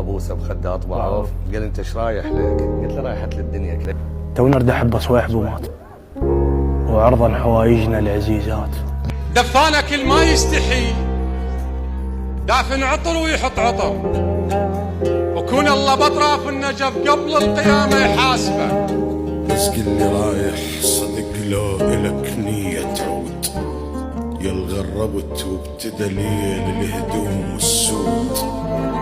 ابوسه بخدات ضعف. قال انت ايش رايح لك؟ قلت له رايحت للدنيا كذا. تونا نرد احب صواحب ومات وعرضا حوايجنا العزيزات. دفانك كل ما يستحي دافن عطر ويحط عطر، وكون الله بطرف النجف قبل القيامة يحاسبه. بس قل لي رايح صدق لو إلك نية تعود، يا الغربت وابتدى ليل الهدوم والسود.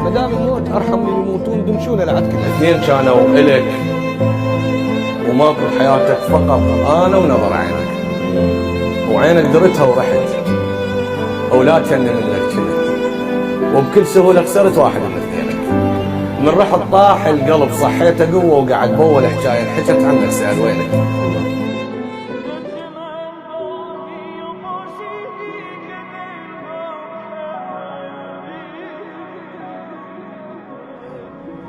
مدام يموت ارحم من يموتون دمشون العتك. الاثنين كانوا الك وماكو حياتك، فقط انا ونظر عينك، وعينك درتها ورحت، اولاد كان منك كنت، وبكل سهوله خسرت واحد من اثنينك. من رحت طاح القلب، صحيته قوه وقعد بول حكايه حكت عنك سال وينك.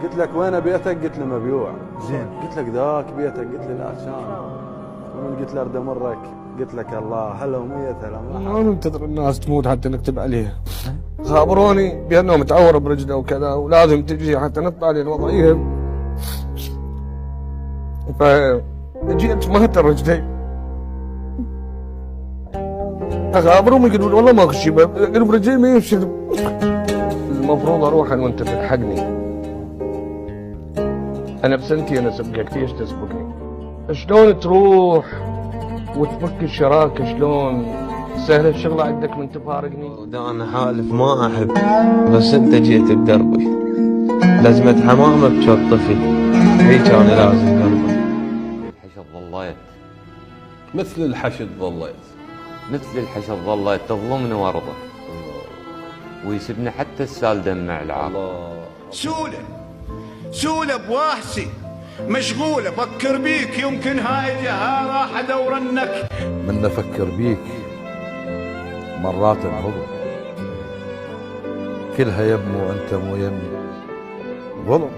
قلت لك وين بيتك؟ قلت له مبيوع. زين. قلت لك ذاك بيتك؟ قلت لي لا كان. ومن قلت له ارد امرك؟ قلت لك الله هلا وميت هلا. ما ننتظر الناس تموت حتى نكتب عليها. خابروني بانه متعور برجله وكذا ولازم تجي حتى نطلع للوضعيه. فجيت مهت رجلي. خابرهم يقولون والله ماكو شيء، يقولوا برجلي ما يمشي. المفروض اروح انا وانت تلحقني. انا بسنتي انا سبقك، ليش تسبقني؟ شلون تروح وتفك الشراكه؟ شلون سهل الشغله عندك من تفارقني؟ ده انا حالف ما احب، بس انت جيت بدربي. لازمة حمامه بجوط طفل، هيك انا لازم دربي. الحشد ظليت مثل الحشد ظليت، مثل الحشد ظليت تظلمني وارضك ويسبني حتى السال دمع العار. سولة بواحسي مشغولة فكر بيك، يمكن هاي جهة راح ادورنك. من افكر بيك مرات انهضر، كلها يم وانت مو يمي. ظلم.